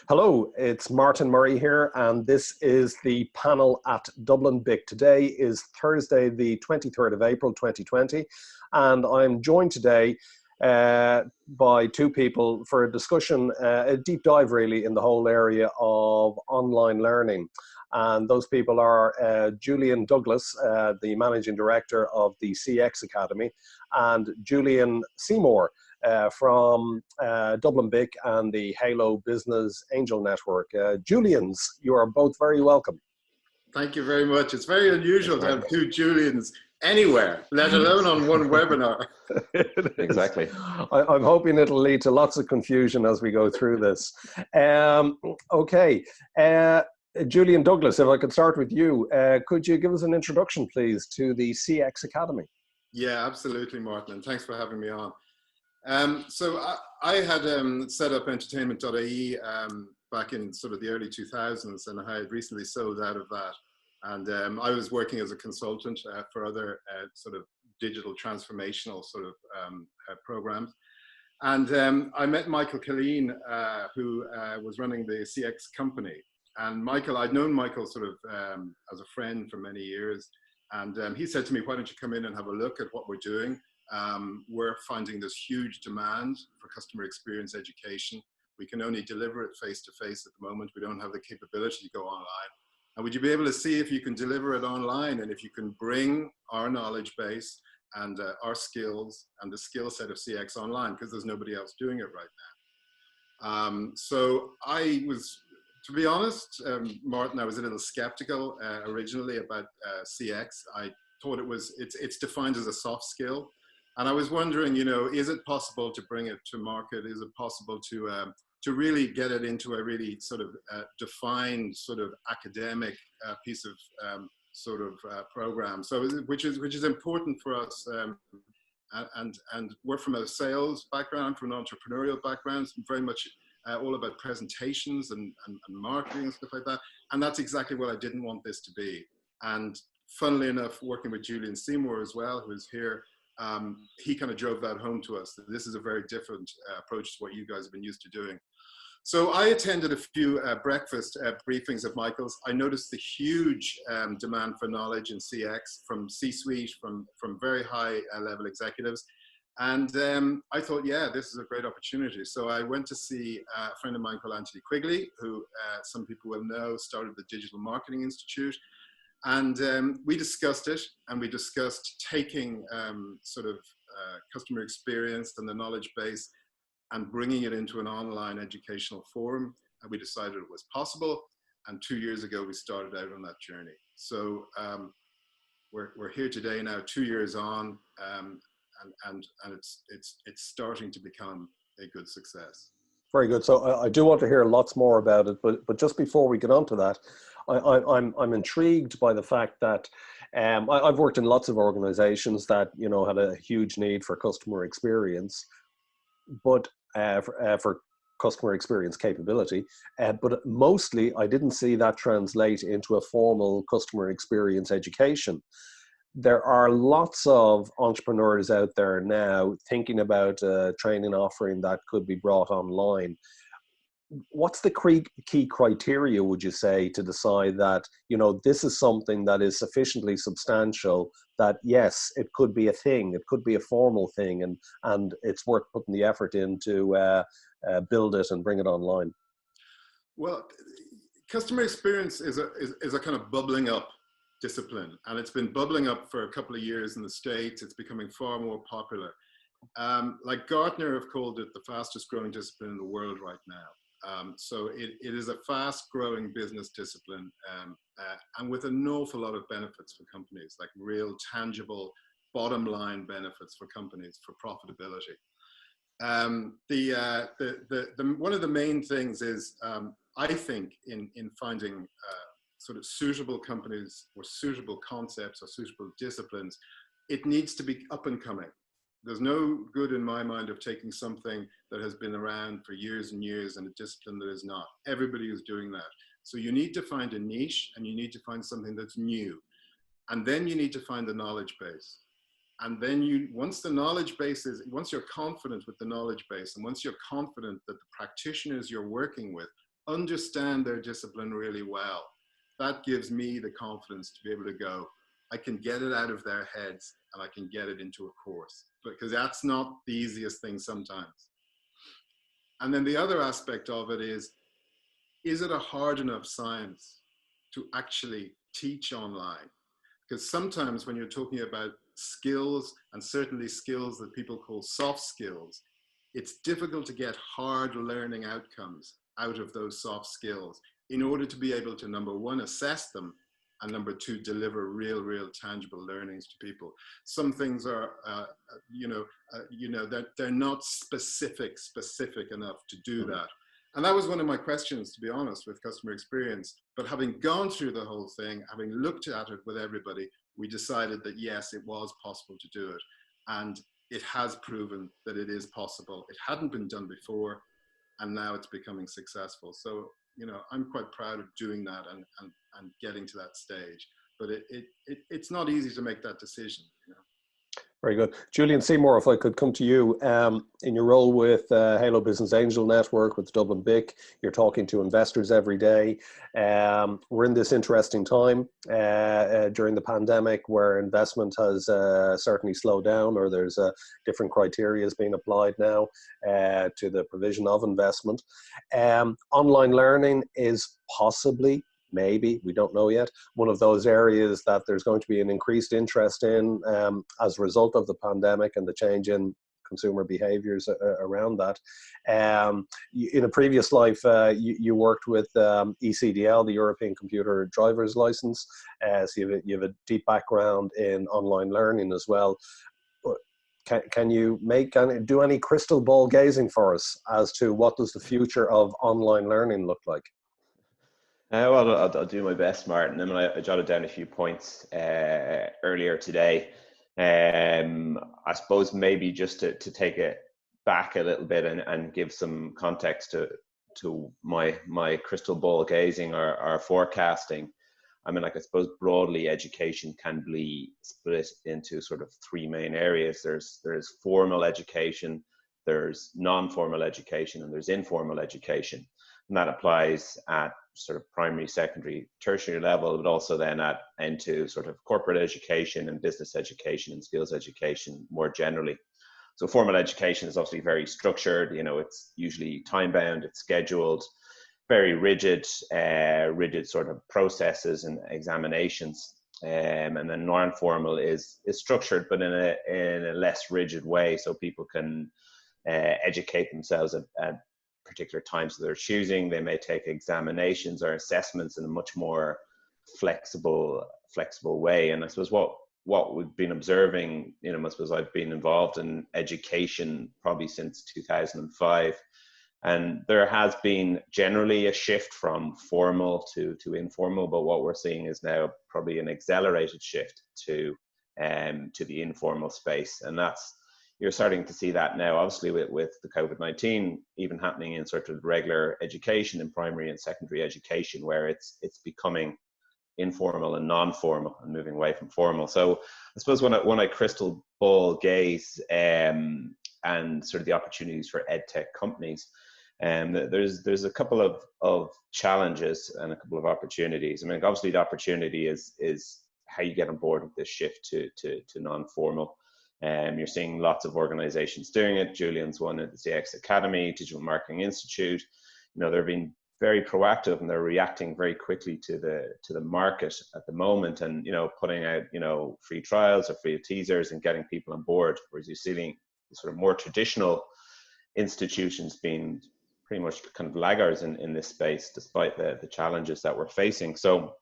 Hello, it's Martin Murray here, and this is the panel at Dublin BIC. Today is Thursday, the 23rd of April, 2020, and I'm joined today by two people for a discussion, a deep dive really in the whole area of online learning. And those people are Julian Douglas, the Managing Director of the CX Academy, and Julian Seymour, from Dublin BIC and the Halo Business Angel Network. Julians, you are both very welcome. Thank you very much. It's very unusual to have two Julians anywhere, let alone on one webinar. Exactly. I'm hoping it'll lead to lots of confusion as we go through this. Okay. Julian Douglas, if I could start with you, could you give us an introduction, please, to the CX Academy? Yeah, absolutely, Martin, and thanks for having me on. So I had set up entertainment.ie back in sort of the early 2000s, and I had recently sold out of that. And I was working as a consultant for other sort of digital transformational sort of programs. And I met Michael Killeen, who was running the CX company. And Michael, I'd known Michael sort of as a friend for many years. And he said to me, why don't you come in and have a look at what we're doing? We're finding this huge demand for customer experience education. We can only deliver it face-to-face at the moment. We don't have the capability to go online. And would you be able to see if you can deliver it online, and if you can bring our knowledge base and our skills and the skill set of CX online, because there's nobody else doing it right now. So I was, to be honest, Martin, I was a little skeptical originally about CX. I thought it's defined as a soft skill. And I was wondering, you know, is it possible to bring it to market? Is it possible to really get it into a really sort of defined sort of academic piece of program? So which is important for us. And we're from a sales background, from an entrepreneurial background, very much all about presentations and marketing and stuff like that. And that's exactly what I didn't want this to be. And funnily enough, working with Julian Seymour as well, who's here, he kind of drove that home to us, that this is a very different approach to what you guys have been used to doing. So I attended a few breakfast briefings of Michael's. I noticed the huge demand for knowledge in CX from C-suite, from very high level executives. And I thought, yeah, this is a great opportunity. So I went to see a friend of mine called Anthony Quigley, who some people will know started the Digital Marketing Institute. And we discussed it, and we discussed taking customer experience and the knowledge base and bringing it into an online educational forum. And we decided it was possible. And 2 years ago, we started out on that journey. So we're here today now, 2 years on, and it's starting to become a good success. Very good. So I do want to hear lots more about it, but just before we get on to that, I'm intrigued by the fact that I've worked in lots of organizations that, you know, had a huge need for customer experience, but for customer experience capability, but mostly I didn't see that translate into a formal customer experience education. There are lots of entrepreneurs out there now thinking about a training offering that could be brought online. What's the key criteria, would you say, to decide that, you know, this is something that is sufficiently substantial that, yes, it could be a thing, it could be a formal thing, and it's worth putting the effort in to build it and bring it online? Well, customer experience is a kind of bubbling up discipline, and it's been bubbling up for a couple of years in the States. It's becoming far more popular. Like Gartner have called it the fastest growing discipline in the world right now. So it is a fast growing business discipline, and with an awful lot of benefits for companies, like real tangible bottom line benefits for companies for profitability. One of the main things is, I think, in finding sort of suitable companies or suitable concepts or suitable disciplines, it needs to be up and coming. There's no good in my mind of taking something that has been around for years and years and a discipline that is not. Everybody is doing that. So you need to find a niche, and you need to find something that's new. And then you need to find the knowledge base. And then once you're confident with the knowledge base, and once you're confident that the practitioners you're working with understand their discipline really well. That gives me the confidence to be able to go, I can get it out of their heads and I can get it into a course, because that's not the easiest thing sometimes. And then the other aspect of it is it a hard enough science to actually teach online? Because sometimes when you're talking about skills, and certainly skills that people call soft skills, it's difficult to get hard learning outcomes out of those soft skills in order to be able to, number one, assess them, and number two, deliver real tangible learnings to people. Some things are, that they're not specific enough to do that. And that was one of my questions, to be honest, with customer experience. But having gone through the whole thing, having looked at it with everybody, we decided that yes, it was possible to do it. And it has proven that it is possible. It hadn't been done before, and now it's becoming successful. So, I'm quite proud of doing that and getting to that stage. But it's not easy to make that decision. Very good. Julian Seymour, if I could come to you, in your role with Halo Business Angel Network, with Dublin BIC, you're talking to investors every day. We're in this interesting time during the pandemic where investment has certainly slowed down, or there's different criteria being applied now to the provision of investment. Online learning is possibly, maybe, we don't know yet, one of those areas that there's going to be an increased interest in as a result of the pandemic and the change in consumer behaviors around that. In a previous life, you worked with ECDL, the European Computer Driver's License, so you have a deep background in online learning as well. Can you do any crystal ball gazing for us as to what does the future of online learning look like? Well, I'll do my best, Martin. I mean, I jotted down a few points earlier today. I suppose maybe just to take it back a little bit and give some context to my crystal ball gazing or forecasting. I mean, I suppose broadly education can be split into sort of three main areas. There's formal education, there's non-formal education, and there's informal education. And that applies at sort of primary, secondary, tertiary level, but also then into sort of corporate education and business education and skills education more generally. So formal education is obviously very structured. It's usually time-bound, it's scheduled, very rigid sort of processes and examinations. And then non-formal is structured, but in a less rigid way, so people can educate themselves at particular times of their choosing. They may take examinations or assessments in a much more flexible way. And I suppose what we've been observing, I suppose I've been involved in education probably since 2005, and there has been generally a shift from formal to informal, but what we're seeing is now probably an accelerated shift to the informal space. And you're starting to see that now, obviously, with the COVID-19 even happening in sort of regular education in primary and secondary education, where it's becoming informal and non-formal and moving away from formal. So I suppose when I crystal ball gaze and sort of the opportunities for edtech companies, there's a couple of challenges and a couple of opportunities. I mean, obviously the opportunity is how you get on board with this shift to non-formal. You're seeing lots of organizations doing it. Julian's one at the CX Academy, Digital Marketing Institute. They're being very proactive and they're reacting very quickly to the market at the moment, and putting out free trials or free teasers and getting people on board. Whereas you're seeing sort of more traditional institutions being pretty much kind of laggards in this space, despite the challenges that we're facing. So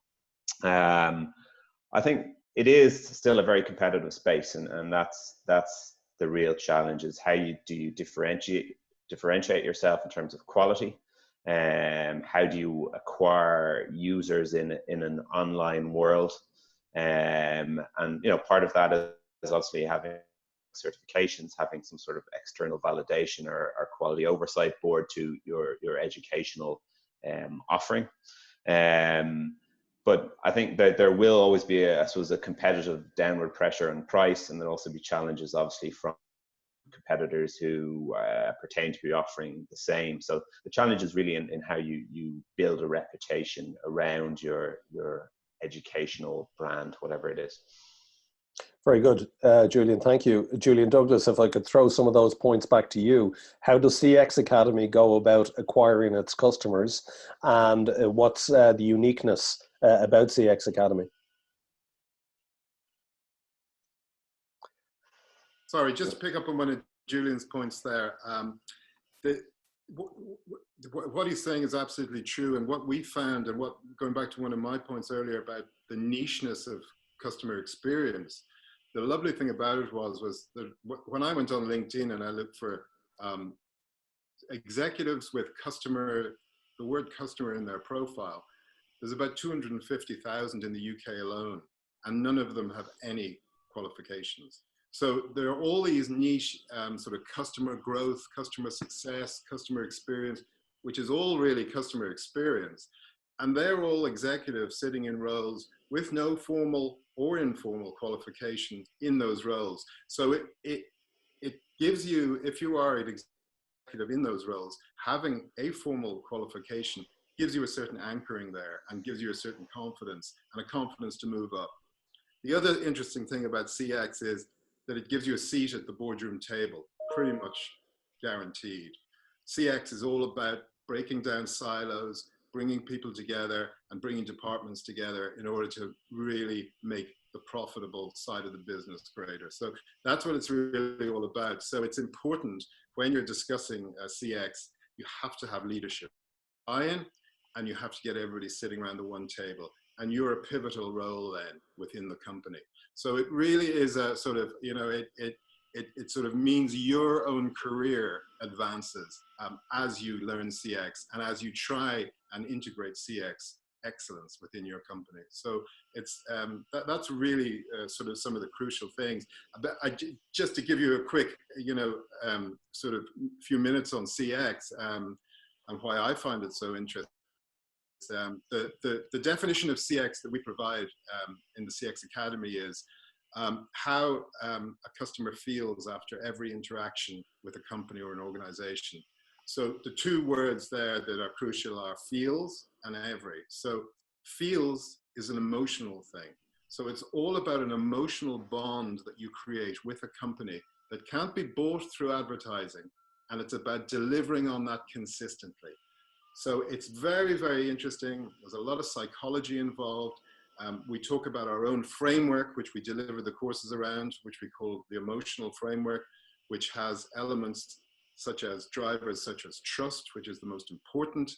I think it is still a very competitive space, and that's the real challenge, is how do you differentiate yourself in terms of quality, and how do you acquire users in an online world, and part of that is obviously having certifications, having some sort of external validation or quality oversight board to your educational offering. But I think that there will always be a competitive downward pressure on price, and there'll also be challenges, obviously, from competitors who pertain to be offering the same. So the challenge is really in how you build a reputation around your educational brand, whatever it is. Very good, Julian. Thank you. Julian, Douglas, if I could throw some of those points back to you. How does CX Academy go about acquiring its customers, and what's the uniqueness about CX Academy? Sorry, just to pick up on one of Julian's points there. What he's saying is absolutely true. And what we found, and what, going back to one of my points earlier about the nicheness of customer experience, the lovely thing about it was that when I went on LinkedIn and I looked for executives with the word customer in their profile, there's about 250,000 in the UK alone, and none of them have any qualifications. So there are all these niche sort of customer growth, customer success, customer experience, which is all really customer experience. And they're all executives sitting in roles with no formal or informal qualifications in those roles. So it gives you, if you are an executive in those roles, having a formal qualification gives you a certain anchoring there and gives you a certain confidence and a confidence to move up. The other interesting thing about CX is that it gives you a seat at the boardroom table, pretty much guaranteed. CX is all about breaking down silos, bringing people together and bringing departments together in order to really make the profitable side of the business greater. So that's what it's really all about. So it's important when you're discussing CX, you have to have leadership buy-in, and you have to get everybody sitting around the one table. And you're a pivotal role then within the company. So it really is a sort of, you know, it sort of means your own career advances as you learn CX and as you try and integrate CX excellence within your company. So it's that's really sort of some of the crucial things. Just to give you a quick, you know, sort of few minutes on CX and why I find it so interesting. The definition of CX that we provide in the CX Academy is how a customer feels after every interaction with a company or an organization. So the two words there that are crucial are feels and every. So feels is an emotional thing. So it's all about an emotional bond that you create with a company that can't be bought through advertising, and it's about delivering on that consistently. So it's very, very interesting. There's a lot of psychology involved. We talk about our own framework, which we deliver the courses around, which we call the emotional framework, which has elements such as drivers, such as trust, which is the most important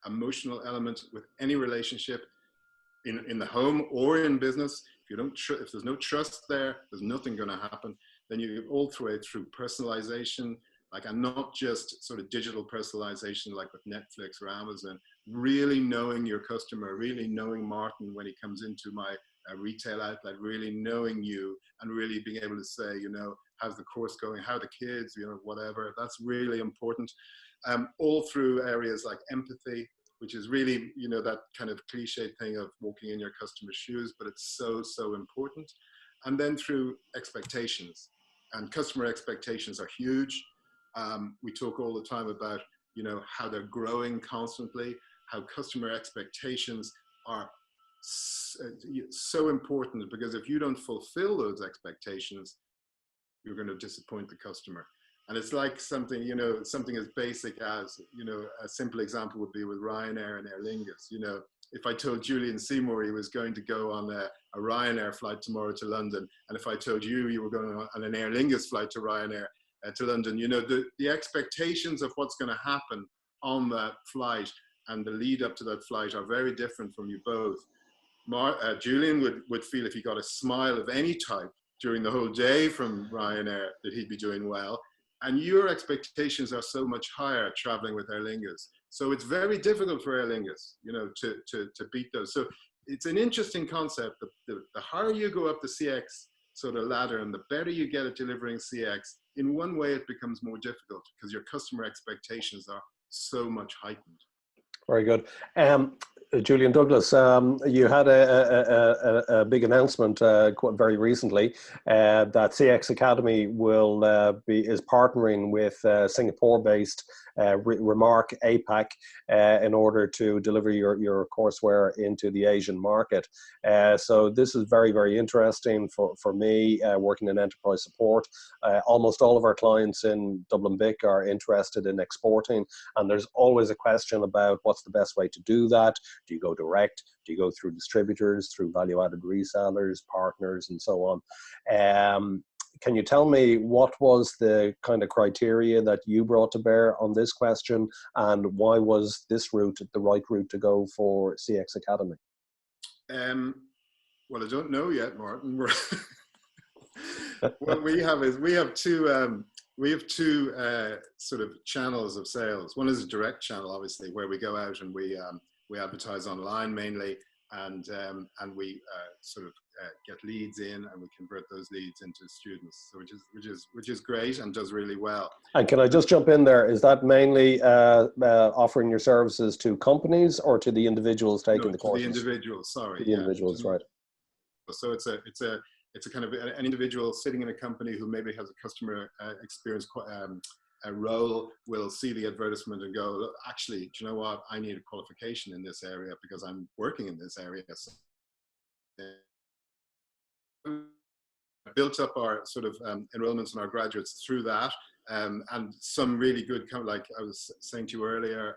emotional element with any relationship in the home or in business. If there's no trust there, there's nothing going to happen. Then you all through it through personalization, and not just sort of digital personalization like with Netflix or Amazon, really knowing your customer, really knowing Martin when he comes into my retail outlet, really knowing you and really being able to say, you know, how's the course going, how are the kids, you know, whatever. That's really important. All through areas like empathy, which is really, you know, that kind of cliche thing of walking in your customer's shoes, but it's so, so important. And then through expectations, and customer expectations are huge. We talk all the time about, you know, how they're growing constantly, how customer expectations are so important, because if you don't fulfill those expectations, you're going to disappoint the customer. And it's like something, you know, something as basic as, you know, a simple example would be with Ryanair and Aer Lingus. You know, if I told Julian Seymour he was going to go on a Ryanair flight tomorrow to London, and if I told you you were going on an Aer Lingus flight to Ryanair to London, you know, the expectations of what's going to happen on that flight and the lead up to that flight are very different from you both. Julian would feel if he got a smile of any type during the whole day from Ryanair that he'd be doing well. And your expectations are so much higher traveling with Aer Lingus. So it's very difficult for Aer Lingus, you know, to beat those. So it's an interesting concept. The higher you go up the CX sort of ladder and the better you get at delivering CX, in one way it becomes more difficult because your customer expectations are so much heightened. Very good. Julian Douglas, you had a big announcement very recently that CX Academy is partnering with Singapore-based Remark APAC in order to deliver your courseware into the Asian market. So this is very, very interesting for me working in enterprise support. Almost all of our clients in Dublin BIC are interested in exporting, and there's always a question about what's the best way to do that. Do you go direct? Do you go through distributors, through value-added resellers, partners, and so on? Can you tell me what was the kind of criteria that you brought to bear on this question, and why was this route the right route to go for CX Academy? Well, I don't know yet, Martin. What we have is we have two sort of channels of sales. One is a direct channel, obviously, where we go out and we advertise online mainly, and we sort of get leads in, and we convert those leads into students, so which is great and does really well. And can I just jump in there? Is that mainly offering your services to companies or to the individuals taking the courses? The individuals, sorry. The individuals, right. So it's a kind of an individual sitting in a company who maybe has a customer experience a role, will see the advertisement and go, look, actually, do you know what? I need a qualification in this area because I'm working in this area. So, built up our sort of enrollments and our graduates through that, and some really good, like I was saying to you earlier,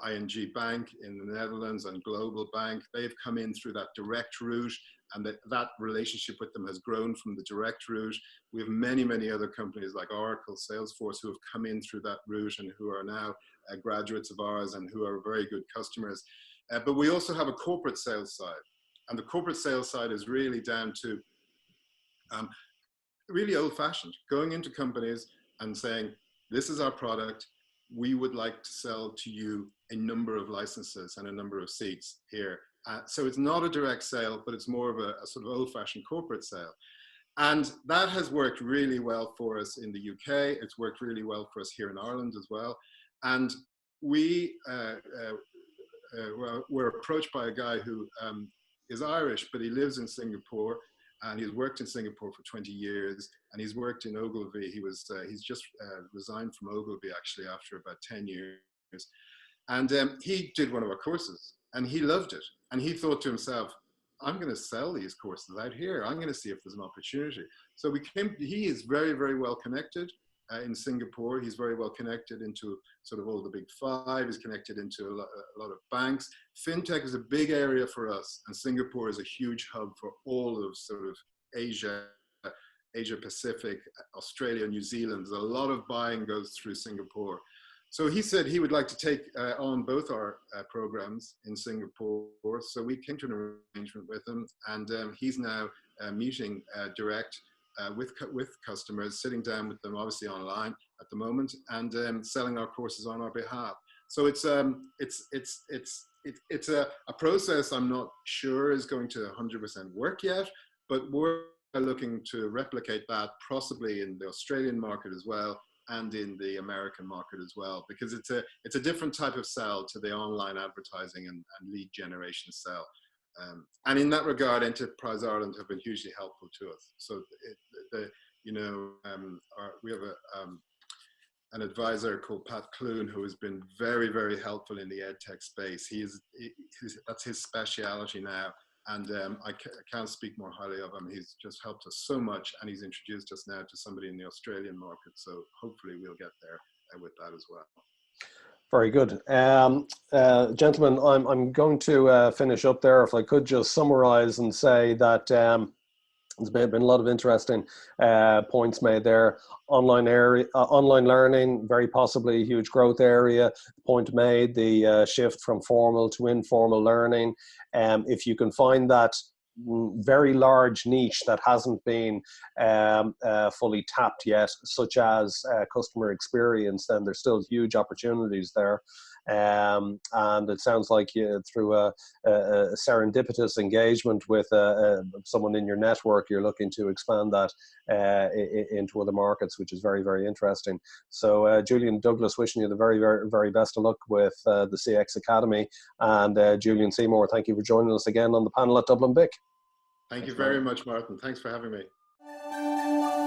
ING Bank in the Netherlands and Global Bank, they've come in through that direct route, and that relationship with them has grown from the direct route. We have many, many other companies like Oracle, Salesforce, who have come in through that route and who are now graduates of ours and who are very good customers. But we also have a corporate sales side, and the corporate sales side is really down to really old-fashioned, going into companies and saying, this is our product, we would like to sell to you a number of licenses and a number of seats here. So it's not a direct sale, but it's more of a sort of old-fashioned corporate sale. And that has worked really well for us in the UK. It's worked really well for us here in Ireland as well. And we were approached by a guy who is Irish, but he lives in Singapore, and he's worked in Singapore for 20 years, and he's worked in Ogilvy. He's just resigned from Ogilvy actually after about 10 years. And he did one of our courses, and he loved it. And he thought to himself, I'm going to sell these courses out here. I'm going to see if there's an opportunity. So he is very, very well connected in Singapore. He's very well connected into sort of all the big five. He's connected into a lot of banks. FinTech is a big area for us, and Singapore is a huge hub for all of sort of Asia, Asia Pacific, Australia, New Zealand. There's a lot of buying goes through Singapore. So he said he would like to take on both our programs in Singapore. So we came to an arrangement with him, and he's now meeting direct with customers, sitting down with them, obviously online at the moment, and selling our courses on our behalf. So it's a process I'm not sure is going to 100% work yet, but we're looking to replicate that possibly in the Australian market as well, and in the American market as well, because it's a different type of sell to the online advertising and lead generation sell. And in that regard, Enterprise Ireland have been hugely helpful to us. So, we have an advisor called Pat Clune who has been very, very helpful in the EdTech space. That's his speciality now. And I can't speak more highly of him. He's just helped us so much, and he's introduced us now to somebody in the Australian market. So hopefully we'll get there with that as well. Very good. Gentlemen, I'm going to finish up there. If I could just summarize and say that there's been a lot of interesting points made there. Online learning, very possibly a huge growth area. Point made, the shift from formal to informal learning. If you can find that very large niche that hasn't been fully tapped yet, such as customer experience, then there's still huge opportunities there. And it sounds like through a serendipitous engagement with someone in your network, you're looking to expand that into other markets, which is very, very interesting. So Julian, Douglas, wishing you the very, very, very best of luck with the CX Academy. And Julian Seymour, thank you for joining us again on the panel at Dublin BIC. Thank you very much, Martin. Thanks for having me.